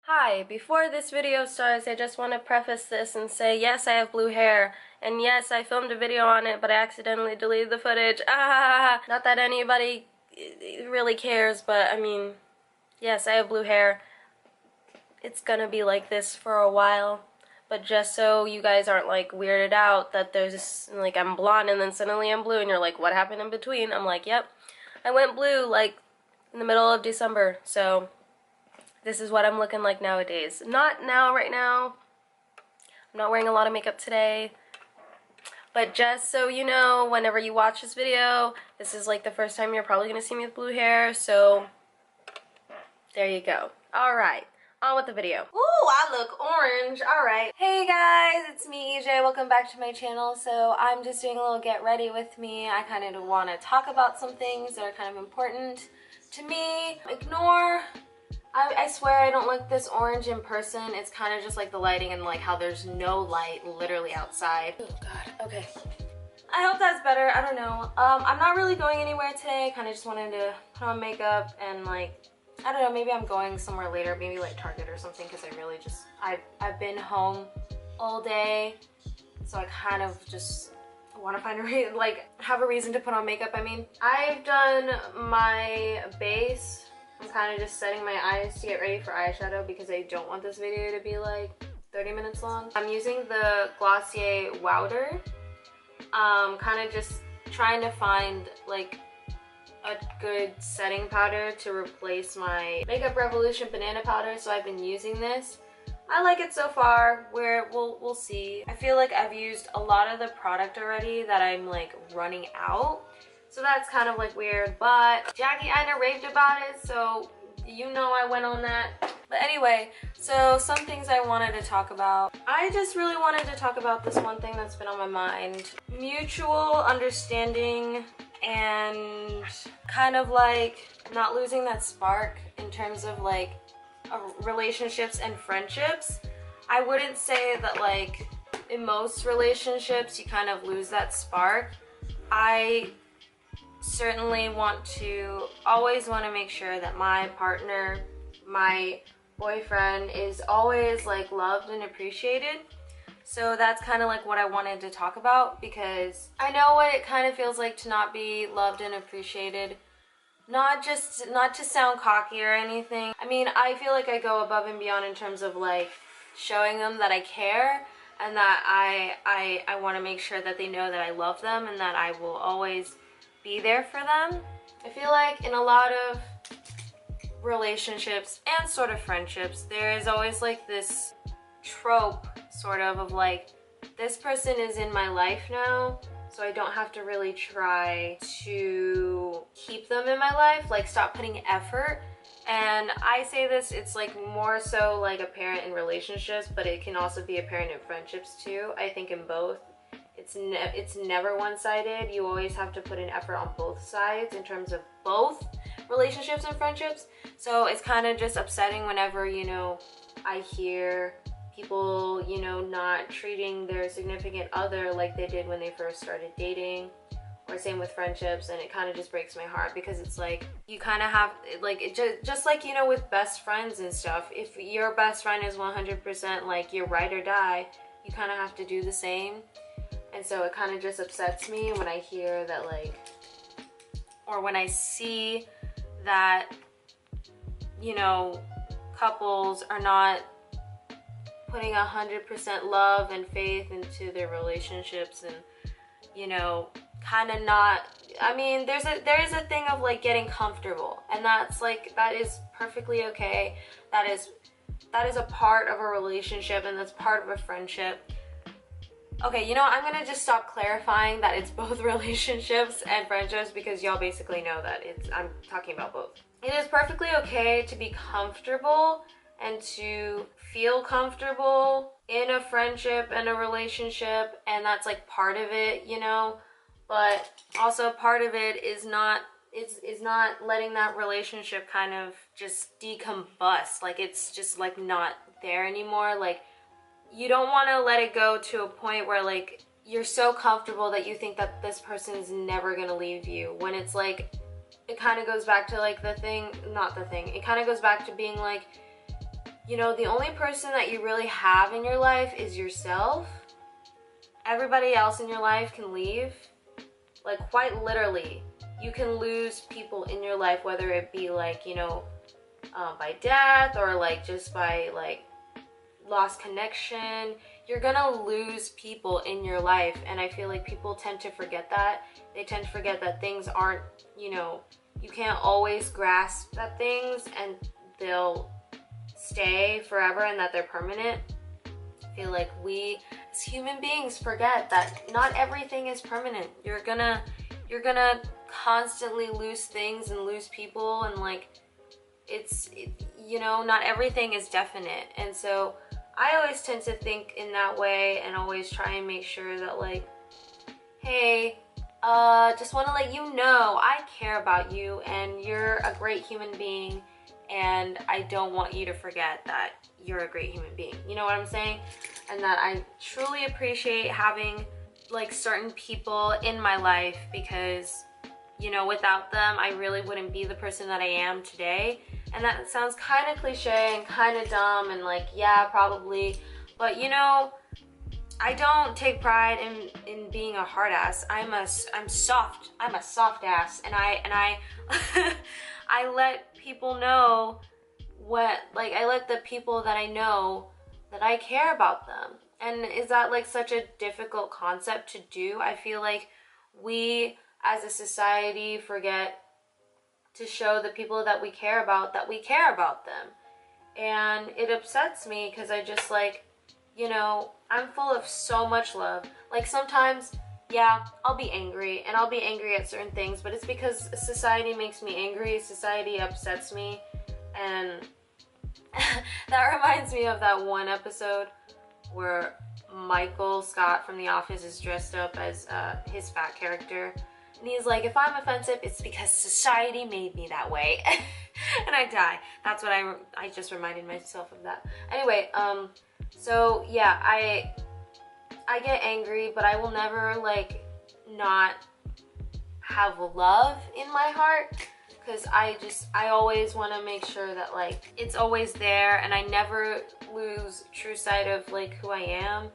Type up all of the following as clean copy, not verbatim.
Hi, before this video starts, I just want to preface this and say, yes, I have blue hair, and yes, I filmed a video on it, but I accidentally deleted the footage. Not that anybody really cares, but I mean, yes, I have blue hair. It's gonna be like this for a while, but just so you guys aren't like weirded out that there's this, like, I'm blonde and then suddenly I'm blue, and you're like, what happened in between? I'm like, yep, I went blue like in the middle of December, so this is what I'm looking like nowadays. Not now, right now. I'm not wearing a lot of makeup today. But just so you know, whenever you watch this video, this is like the first time you're probably going to see me with blue hair. So, there you go. Alright, on with the video. Ooh, I look orange. Alright. Hey guys, it's me, EJ. Welcome back to my channel. So, I'm just doing a little get ready with me. I kind of want to talk about some things that are kind of important to me. I swear I don't look this orange in person. It's kind of just like the lighting and like how there's no light literally outside. Oh god, okay. I hope that's better, I don't know. I'm not really going anywhere today. I kind of just wanted to put on makeup and like, I don't know, maybe I'm going somewhere later, maybe like Target or something, because I really just, I've been home all day. So I kind of just want to find a reason, like have a reason to put on makeup. I mean, I've done my base. I'm kind of just setting my eyes to get ready for eyeshadow because I don't want this video to be like 30 minutes long. I'm using the Glossier Wowder. Kind of just trying to find like a good setting powder to replace my Makeup Revolution banana powder, so I've been using this. I like it so far. We'll see. I feel like I've used a lot of the product already that I'm like running out. So that's kind of like weird, but Jackie Aina raved about it, so you know I went on that. But anyway, so some things I wanted to talk about. I just really wanted to talk about this one thing that's been on my mind. Mutual understanding and kind of like not losing that spark in terms of like relationships and friendships. I wouldn't say that like in most relationships you kind of lose that spark. I certainly always want to make sure that my partner, my boyfriend, is always like loved and appreciated. So that's kind of like what I wanted to talk about, because I know what it kind of feels like to not be loved and appreciated. Not to sound cocky or anything. I mean, I feel like I go above and beyond in terms of like showing them that I care and that I want to make sure that they know that I love them and that I will always be there for them. I feel like in a lot of relationships and sort of friendships, there is always like this trope sort of like, this person is in my life now, so I don't have to really try to keep them in my life, like stop putting effort. And I say this, it's like more so like apparent in relationships, but it can also be apparent in friendships too. I think in both. It's never one-sided. You always have to put an effort on both sides in terms of both relationships and friendships. So it's kind of just upsetting whenever, you know, I hear people, you know, not treating their significant other like they did when they first started dating, or same with friendships, and it kind of just breaks my heart, because it's like you kind of have like it just like, you know, with best friends and stuff, if your best friend is 100% like your ride or die, you kind of have to do the same. And so it kind of just upsets me when I hear that, like, or when I see that, you know, couples are not putting 100% love and faith into their relationships, and, you know, kind of not, I mean, there is a thing of like getting comfortable, and that's like, that is perfectly okay. That is a part of a relationship, and that's part of a friendship. Okay, you know, I'm gonna just stop clarifying that it's both relationships and friendships, because y'all basically know that I'm talking about both. It is perfectly okay to be comfortable and to feel comfortable in a friendship and a relationship, and that's like part of it, you know, but also part of it is not letting that relationship kind of just decombust, like it's just like not there anymore. Like, you don't want to let it go to a point where like you're so comfortable that you think that this person is never going to leave you, when it's like, it kind of goes back to like it kind of goes back to being like, you know, the only person that you really have in your life is yourself. Everybody else in your life can leave. Like, quite literally, you can lose people in your life, whether it be like, you know, by death or like just by like lost connection. You're gonna lose people in your life, and I feel like people tend to forget that. They tend to forget that things aren't, you know, you can't always grasp at things and they'll stay forever and that they're permanent. I feel like we as human beings forget that not everything is permanent. You're gonna constantly lose things and lose people, and like you know, not everything is definite. And so I always tend to think in that way and always try and make sure that like, hey, just want to let you know I care about you and you're a great human being, and I don't want you to forget that you're a great human being. You know what I'm saying? And that I truly appreciate having like certain people in my life, because, you know, without them, I really wouldn't be the person that I am today. And that sounds kind of cliche and kind of dumb and like, yeah, probably. But, you know, I don't take pride in being a hard ass. I'm soft. I'm a soft ass. And I I let people know I let the people that I know that I care about them. And is that like such a difficult concept to do? I feel like we as a society forget to show the people that we care about them. And it upsets me because I just like, you know, I'm full of so much love. Like sometimes, yeah, I'll be angry and I'll be angry at certain things, but it's because society makes me angry, society upsets me. And that reminds me of that one episode where Michael Scott from The Office is dressed up as his fat character. And he's like, if I'm offensive, it's because society made me that way. And I die. That's what I just reminded myself of that. Anyway, so yeah, I get angry, but I will never like not have love in my heart, because I always want to make sure that like it's always there, and I never lose true sight of like who I am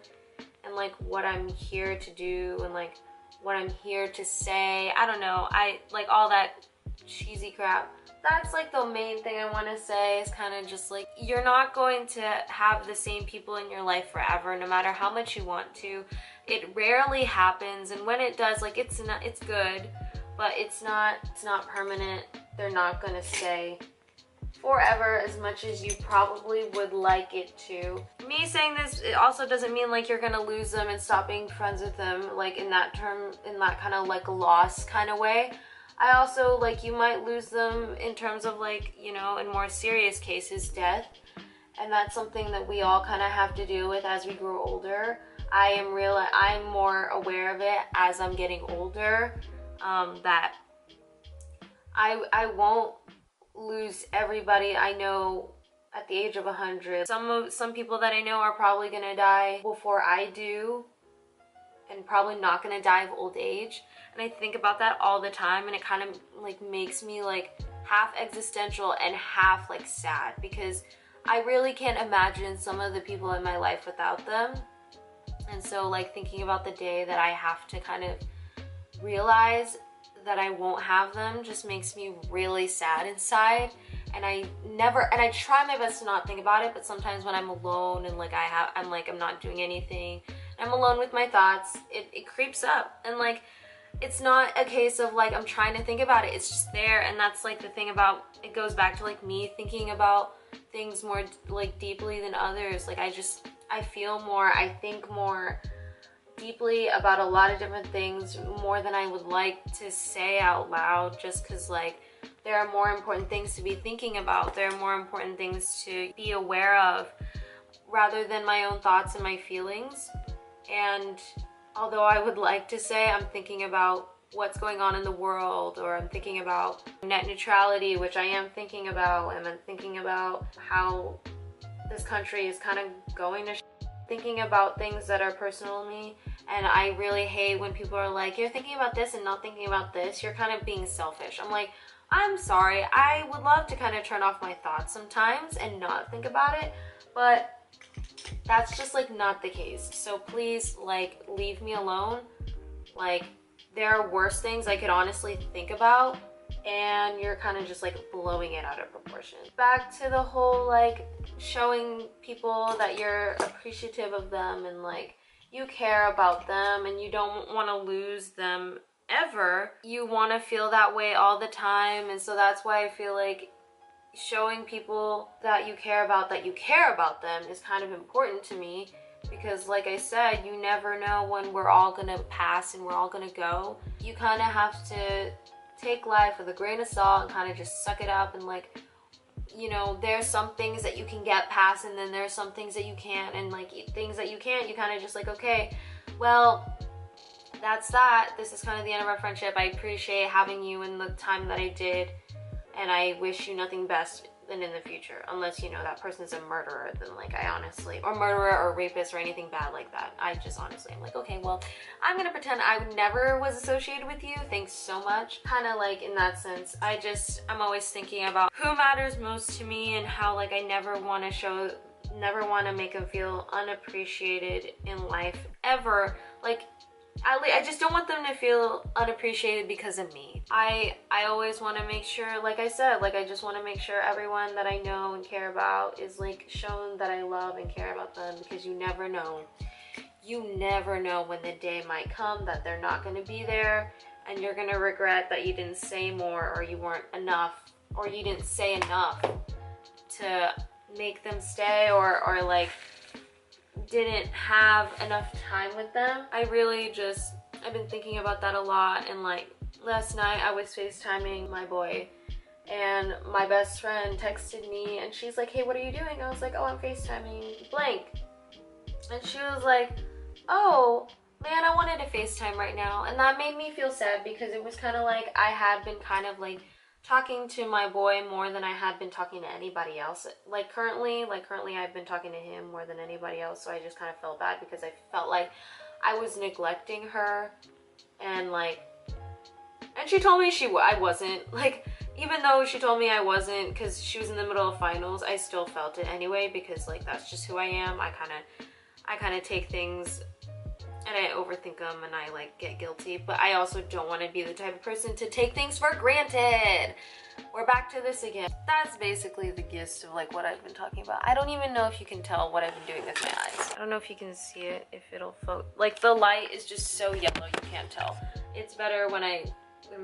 and like what I'm here to do and like what I'm here to say. I don't know, I like all that cheesy crap. That's like the main thing I want to say, is kind of just like, you're not going to have the same people in your life forever, no matter how much you want to. It rarely happens, and when it does, like it's good, but it's not permanent. They're not gonna stay forever as much as you probably would like it to. Me saying this, it also doesn't mean like you're gonna lose them and stop being friends with them, like in that kind of like loss kind of way. I also, like, you might lose them in terms of like, you know, in more serious cases, death. And that's something that we all kind of have to deal with as we grow older. I'm more aware of it as I'm getting older, that I won't lose everybody I know at the age of 100. Some people that I know are probably gonna die before I do, and probably not gonna die of old age. And I think about that all the time, and it kind of like makes me like half existential and half like sad, because I really can't imagine some of the people in my life without them. And so like thinking about the day that I have to kind of realize that I won't have them just makes me really sad inside. And I try my best to not think about it, but sometimes when I'm alone and like I'm not doing anything, I'm alone with my thoughts, it creeps up. And like, it's not a case of like I'm trying to think about it, it's just there. And that's like the thing about it, goes back to like me thinking about things more like deeply than others. Like I feel more, I think more deeply about a lot of different things, more than I would like to say out loud, just because like there are more important things to be thinking about. There are more important things to be aware of rather than my own thoughts and my feelings. And although I would like to say I'm thinking about what's going on in the world, or I'm thinking about net neutrality, which I am thinking about, and I'm thinking about how this country is kind of going to thinking about things that are personal to me. And I really hate when people are like, you're thinking about this and not thinking about this, you're kind of being selfish. I'm like, I'm sorry. I would love to kind of turn off my thoughts sometimes and not think about it, but that's just like not the case. So please, like, leave me alone. Like, there are worse things I could honestly think about, and you're kind of just like blowing it out of proportion. Back to the whole like showing people that you're appreciative of them and like you care about them and you don't want to lose them ever. You want to feel that way all the time, and so that's why I feel like showing people that you care about them is kind of important to me, because like I said, you never know when we're all gonna pass and we're all gonna go. You kind of have to take life with a grain of salt and kind of just suck it up, and like, you know, there's some things that you can get past and then there's some things that you can't, and like things that you can't, you kind of just like, okay, well, that's that. This is kind of the end of our friendship. I appreciate having you in the time that I did, and I wish you nothing best than in the future, unless, you know, that person's a murderer, then like I honestly, or murderer or rapist or anything bad like that. I just honestly, I'm like, okay, well, I'm gonna pretend I never was associated with you. Thanks so much. Kind of like in that sense, I'm always thinking about who matters most to me and how like I never want to make them feel unappreciated in life ever. Like, I just don't want them to feel unappreciated because of me. I always want to make sure, like I said, like I just want to make sure everyone that I know and care about is like shown that I love and care about them, because you never know. You never know when the day might come that they're not going to be there, and you're going to regret that you didn't say more, or you weren't enough, or you didn't say enough to make them stay, or like didn't have enough time with them. I've been thinking about that a lot, and like last night I was FaceTiming my boy and my best friend texted me and she's like, hey, what are you doing? I was like, oh, I'm FaceTiming blank. And she was like, oh man, I wanted to FaceTime right now. And that made me feel sad, because it was kind of like I had been kind of like talking to my boy more than I had been talking to anybody else. Like currently I've been talking to him more than anybody else, so I just kind of felt bad because I felt like I was neglecting her, and she told me I wasn't, like, even though she told me I wasn't, because she was in the middle of finals, I still felt it anyway, because like that's just who I am. I kind of take things and I overthink them and I like get guilty, but I also don't want to be the type of person to take things for granted. We're back to this again. That's basically the gist of like what I've been talking about. I don't even know if you can tell what I've been doing with my eyes. I don't know if you can see it, if it'll focus. Like the light is just so yellow you can't tell. It's better when I'm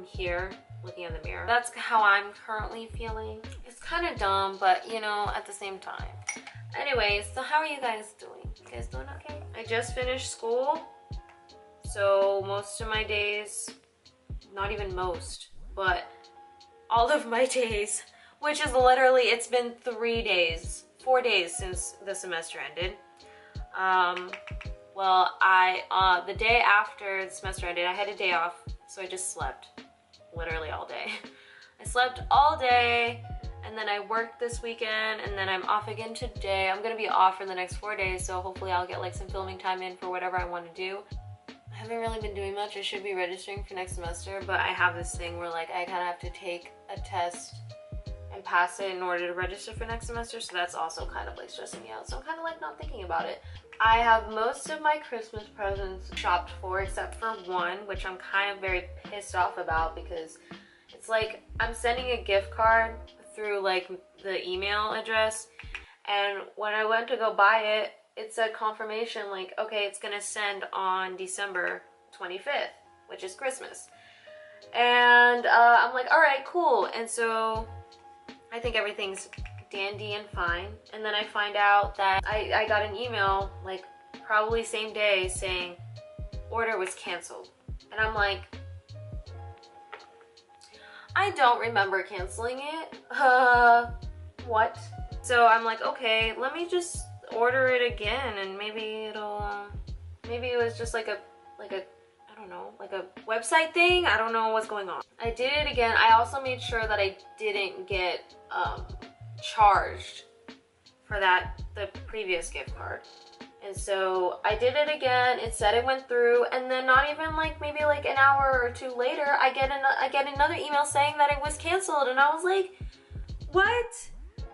here looking in the mirror. That's how I'm currently feeling. It's kind of dumb, but you know, at the same time. Anyways, so how are you guys doing? You guys doing okay? I just finished school, so most of my days, not even most, but all of my days, which is literally, it's been 4 days since the semester ended. Well, the day after the semester ended, I had a day off, so I just slept literally all day. I slept all day, and then I worked this weekend, and then I'm off again today. I'm gonna be off for the next 4 days, so hopefully I'll get like some filming time in for whatever I want to do. I haven't really been doing much. I should be registering for next semester, but I have this thing where like I kind of have to take a test and pass it in order to register for next semester, so that's also kind of like stressing me out. So I'm kind of like not thinking about it. I have most of my Christmas presents shopped for, except for one, which I'm kind of very pissed off about, because it's like I'm sending a gift card through like the email address, and when I went to go buy it, it said confirmation like, okay, it's gonna send on December 25th, which is Christmas. And I'm like, all right, cool. And so I think everything's dandy and fine, and then I find out that I got an email like probably same day saying order was canceled, and I'm like, I don't remember canceling it. What? So I'm like, okay, let me just order it again, and maybe it'll maybe it was just like a I don't know, like a website thing. I don't know what's going on. I did it again. I also made sure that I didn't get charged for the previous gift card, And so I did it again. It said it went through, and then not even like maybe like an hour or two later, I get another email saying that it was canceled, and I was like, what?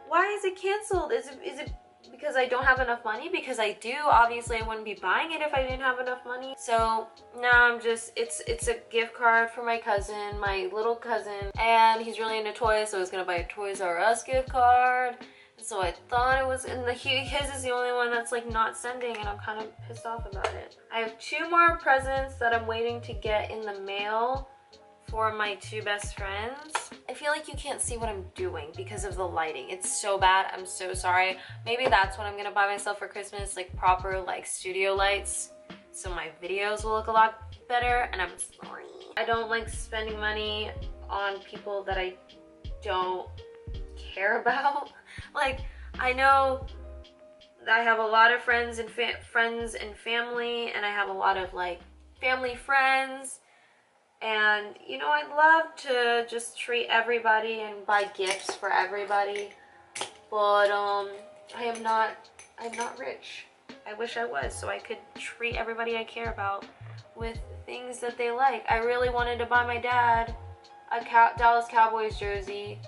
Why is it canceled? Is it because I don't have enough money? Because I do. Obviously, I wouldn't be buying it if I didn't have enough money. So now I'm just, it's a gift card for my cousin, my little cousin, and he's really into toys, so I was gonna buy a Toys R Us gift card. So I thought it was, and his is the only one that's like not sending, and I'm kind of pissed off about it. I have 2 more presents that I'm waiting to get in the mail for my 2 best friends. I feel like you can't see what I'm doing because of the lighting. It's so bad. I'm so sorry. Maybe that's what I'm gonna buy myself for Christmas, like proper like studio lights, so my videos will look a lot better, and I'm sorry. I don't like spending money on people that I don't care about. Like, I know I have a lot of friends and family, and I have a lot of like family friends, and you know, I'd love to just treat everybody and buy gifts for everybody, but I'm not rich. I wish I was, so I could treat everybody I care about with things that they like. I really wanted to buy my dad a Dallas Cowboys jersey.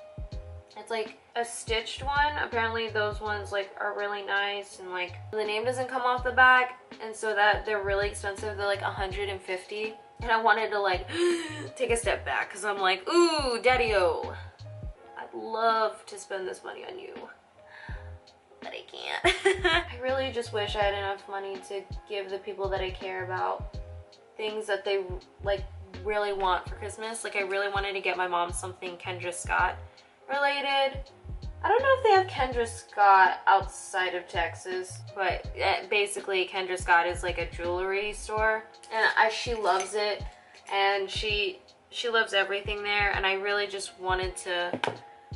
It's like a stitched one. Apparently those ones like are really nice, and like the name doesn't come off the back, and so that they're really expensive. They're like $150, and I wanted to like take a step back because I'm like, ooh, daddy-o, I'd love to spend this money on you, but I can't. I really just wish I had enough money to give the people that I care about things that they like really want for Christmas. Like, I really wanted to get my mom something Kendra Scott related. I don't know if they have Kendra Scott outside of Texas, but basically Kendra Scott is like a jewelry store, and she loves it, and she loves everything there, and I really just wanted to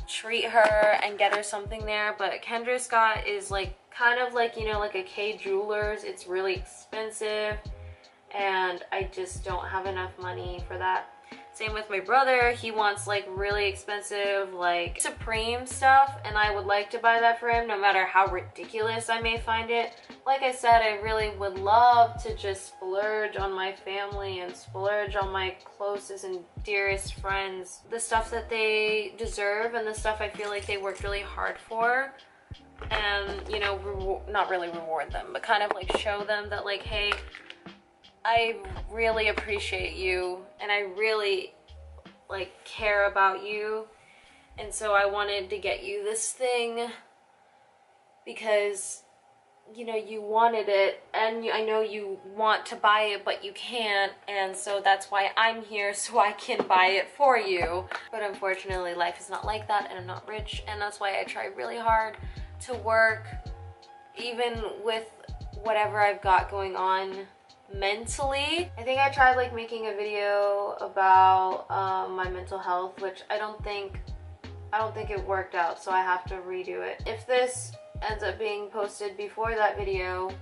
treat her and get her something there. But Kendra Scott is like kind of like, you know, like a K Jewelers. It's really expensive, and I just don't have enough money for that. Same with my brother. He wants like really expensive like Supreme stuff, and I would like to buy that for him no matter how ridiculous I may find it. Like I said, I really would love to just splurge on my family and splurge on my closest and dearest friends, the stuff that they deserve and the stuff I feel like they worked really hard for, and, you know, not really reward them, but kind of like show them that like, hey, I really appreciate you, and I really like care about you, and so I wanted to get you this thing because, you know, you wanted it, and I know you want to buy it but you can't, and so that's why I'm here, so I can buy it for you. But unfortunately life is not like that, and I'm not rich, and that's why I try really hard to work even with whatever I've got going on mentally. I think I tried like making a video about my mental health, which I don't think it worked out, so I have to redo it. If this ends up being posted before that video,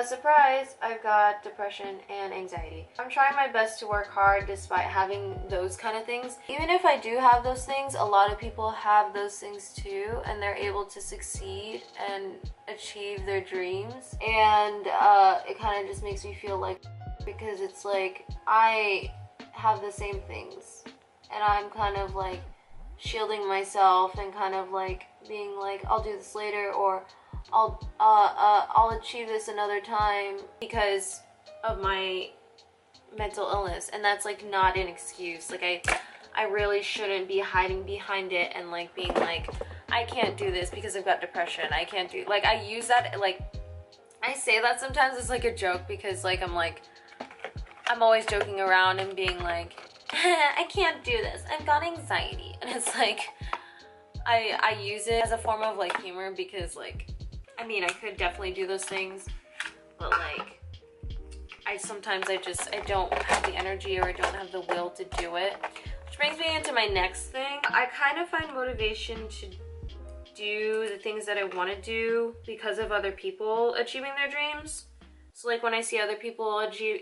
surprise, I've got depression and anxiety. I'm trying my best to work hard despite having those kind of things. Even if I do have those things, a lot of people have those things too, and they're able to succeed and achieve their dreams. And it kind of just makes me feel like, because it's like I have the same things, and I'm kind of like shielding myself and kind of like being like, I'll do this later, or I'll achieve this another time because of my mental illness. And that's like not an excuse. Like I really shouldn't be hiding behind it and like being like, I can't do this because I've got depression. I can't do, like, I use that, like, I say that sometimes as like a joke because like I'm always joking around and being like, I can't do this, I've got anxiety. And it's like, I use it as a form of like humor because like, I mean, I could definitely do those things, but like, sometimes I don't have the energy, or I don't have the will to do it. Which brings me into my next thing. I kind of find motivation to do the things that I want to do because of other people achieving their dreams. So like when I see other people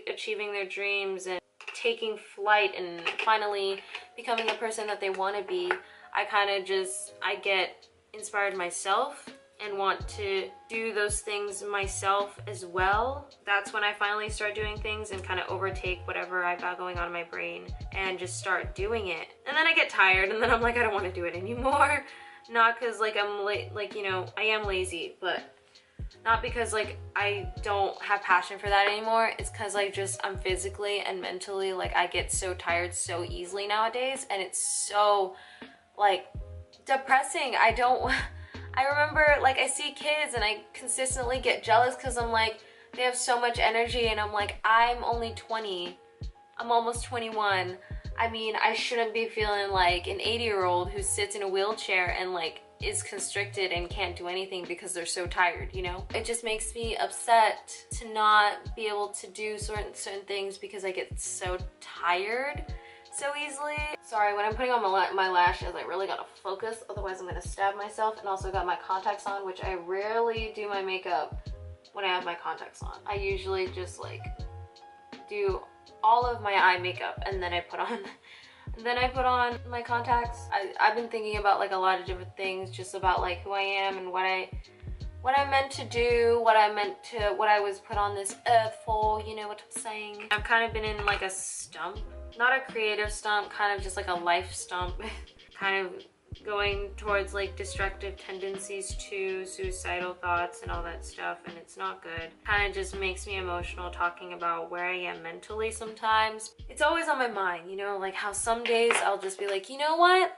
achieving their dreams and taking flight and finally becoming the person that they want to be, I kind of just, I get inspired myself, and want to do those things myself as well, that's when I finally start doing things and kind of overtake whatever I've got going on in my brain and just start doing it. And then I get tired and then I'm like, I don't want to do it anymore. Not because like I'm like, you know, I am lazy, but not because like I don't have passion for that anymore. It's because I'm physically and mentally, like, I get so tired so easily nowadays, and it's so like depressing. I remember, like, I see kids and I consistently get jealous because I'm like, they have so much energy, and I'm like, I'm only 20. I'm almost 21. I mean, I shouldn't be feeling like an 80-year-old who sits in a wheelchair and like is constricted and can't do anything because they're so tired, you know? It just makes me upset to not be able to do certain things because I get so tired so easily. Sorry, when I'm putting on my lashes, I really gotta focus, otherwise I'm gonna stab myself. And also got my contacts on, which I rarely do my makeup when I have my contacts on. I usually just like do all of my eye makeup and then I put on my contacts. I've been thinking about like a lot of different things, just about like who I am and what I'm meant to do, what I was put on this earth for, you know what I'm saying? I've kind of been in like a stump, not a creative stump, kind of just like a life stump, kind of going towards like destructive tendencies to suicidal thoughts and all that stuff, and it's not good. Kind of just makes me emotional talking about where I am mentally sometimes. It's always on my mind, you know, like how some days I'll just be like, you know what,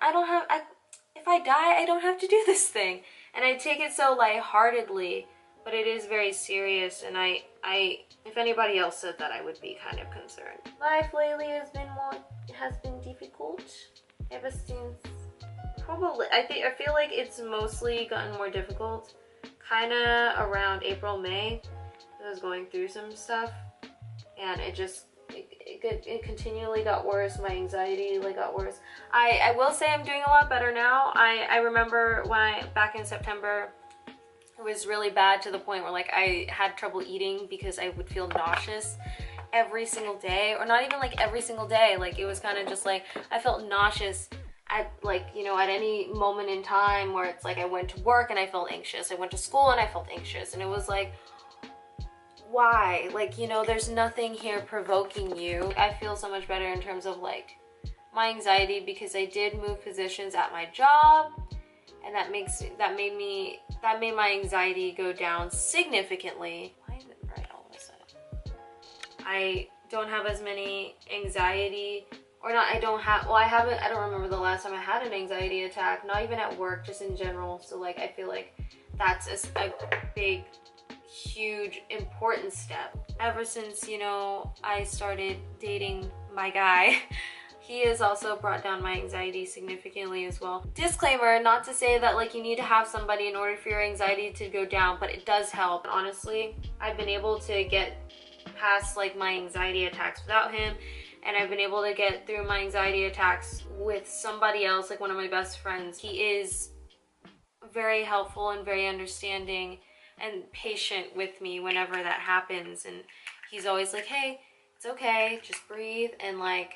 if I die, I don't have to do this thing. And I take it so lightheartedly, but it is very serious, and if anybody else said that, I would be kind of concerned. Life lately has been difficult ever since probably, I feel like it's mostly gotten more difficult kind of around April, May. I was going through some stuff, and it continually got worse. My anxiety like got worse. I will say I'm doing a lot better now. I remember back in September, it was really bad to the point where like I had trouble eating because I would feel nauseous every single day, or not even like every single day. Like it was kind of just like I felt nauseous at like, you know, at any moment in time, where it's like I went to work and I felt anxious, I went to school and I felt anxious, and it was like, why? Like, you know, there's nothing here provoking you. I feel so much better in terms of like my anxiety because I did move positions at my job, and that made my anxiety go down significantly. Why is it bright all of a sudden? I don't have as many anxiety, or not, I don't remember the last time I had an anxiety attack, not even at work, just in general. So like, I feel like that's a big, huge, important step. Ever since, you know, I started dating my guy, he has also brought down my anxiety significantly as well. Disclaimer, not to say that like you need to have somebody in order for your anxiety to go down, but it does help. Honestly, I've been able to get past like my anxiety attacks without him, and I've been able to get through my anxiety attacks with somebody else, like one of my best friends. He is very helpful and very understanding and patient with me whenever that happens, and he's always like, hey, it's okay, just breathe. And like,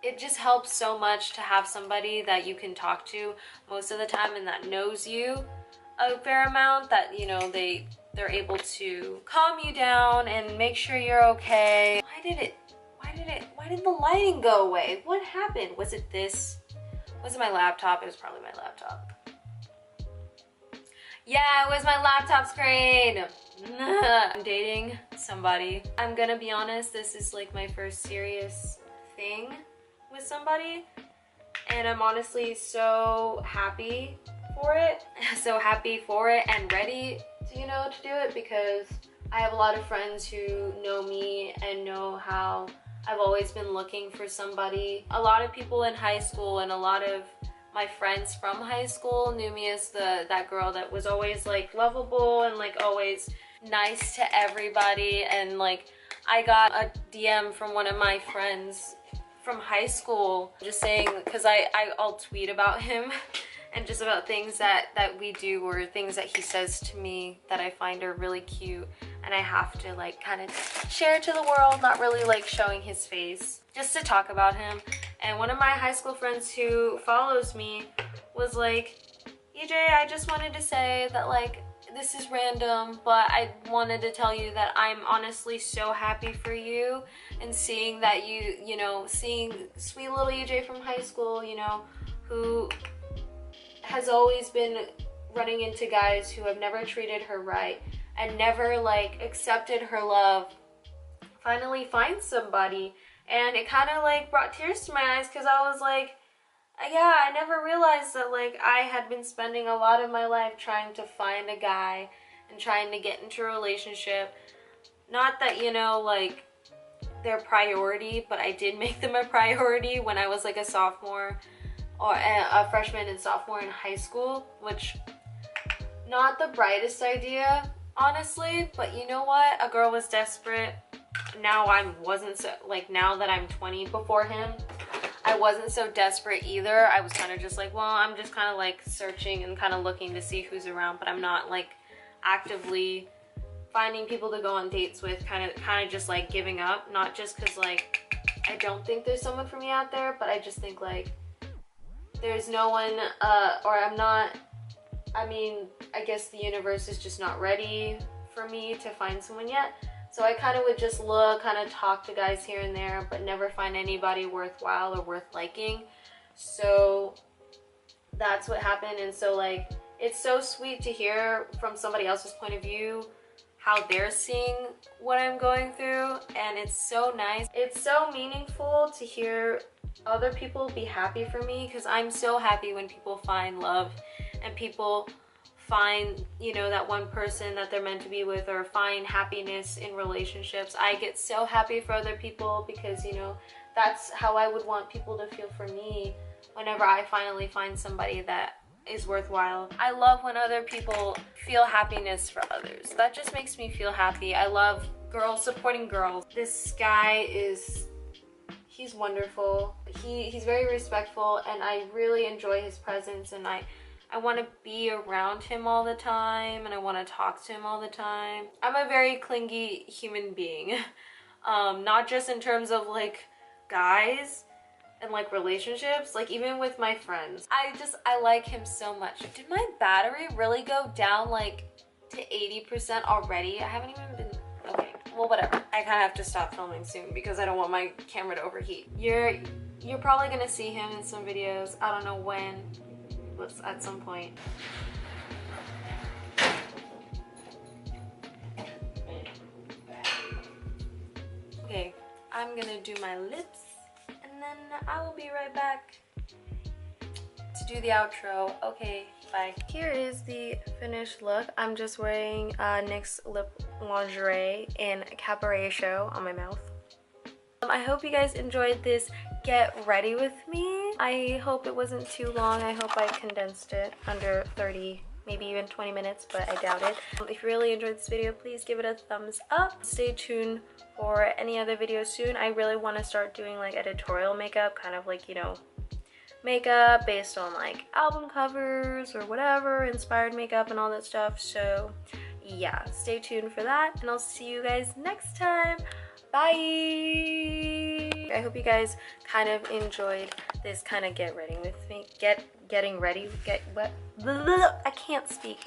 it just helps so much to have somebody that you can talk to most of the time and that knows you a fair amount, that, you know, they're able to calm you down and make sure you're okay. Why did the lighting go away? What happened? Was it this? Was it my laptop? It was probably my laptop. Yeah, it was my laptop screen. I'm dating somebody. I'm gonna be honest, this is like my first serious thing with somebody, and I'm honestly so happy for it. So happy for it and ready to, you know, to do it, because I have a lot of friends who know me and know how I've always been looking for somebody. A lot of people in high school and a lot of my friends from high school knew me as that girl that was always like lovable and like always nice to everybody. And like, I got a DM from one of my friends from high school just saying, because I'll tweet about him and just about things that we do, or things that he says to me that I find are really cute, and I have to like kind of share to the world, not really like showing his face, just to talk about him. And one of my high school friends who follows me was like, EJ, I just wanted to say that like, this is random, but I wanted to tell you that I'm honestly so happy for you, and seeing that you know, seeing sweet little EJ from high school, you know, who has always been running into guys who have never treated her right and never like accepted her love, finally finds somebody. And it kind of like brought tears to my eyes, because I was like, yeah, I never realized that like I had been spending a lot of my life trying to find a guy and trying to get into a relationship. Not that, you know, like their priority, but I did make them a priority when I was like a sophomore or a freshman and sophomore in high school, which not the brightest idea, honestly, but you know what? A girl was desperate. Now wasn't so, like, now that I'm 20, before him, I wasn't so desperate either. I was kind of just like, well, I'm just kind of like searching and kind of looking to see who's around, but I'm not like actively finding people to go on dates with, kind of just like giving up. Not just because like I don't think there's someone for me out there, but I just think like there's no one, or I'm not, I mean, I guess the universe is just not ready for me to find someone yet. So I kind of would just look, kind of talk to guys here and there, but never find anybody worthwhile or worth liking. So that's what happened. And so like, it's so sweet to hear from somebody else's point of view how they're seeing what I'm going through. And it's so nice. It's so meaningful to hear other people be happy for me, because I'm so happy when people find love and people find, you know, that one person that they're meant to be with, or find happiness in relationships. I get so happy for other people, because, you know, that's how I would want people to feel for me whenever I finally find somebody that is worthwhile. I love when other people feel happiness for others. That just makes me feel happy. I love girls supporting girls. This guy he's wonderful. He's very respectful, and I really enjoy his presence, and I want to be around him all the time, and I want to talk to him all the time. I'm a very clingy human being. Not just in terms of like guys and like relationships, like even with my friends. I like him so much. Did my battery really go down like to 80% already? I haven't even been, okay, well whatever. I kind of have to stop filming soon because I don't want my camera to overheat. You're probably gonna see him in some videos. I don't know when. At some point. Okay, I'm gonna do my lips, and then I will be right back to do the outro. Okay, bye. Here is the finished look. I'm just wearing NYX lip lingerie in Cabaret Show on my mouth. I hope you guys enjoyed this get ready with me. I hope it wasn't too long. I hope I condensed it under 30, maybe even 20 minutes, but I doubt it. If you really enjoyed this video, please give it a thumbs up. Stay tuned for any other videos soon. I really want to start doing like editorial makeup, kind of like, you know, makeup based on like album covers or whatever, inspired makeup and all that stuff. So yeah, stay tuned for that, and I'll see you guys next time. Bye! I hope you guys kind of enjoyed this kind of get ready with me. Getting ready, I can't speak.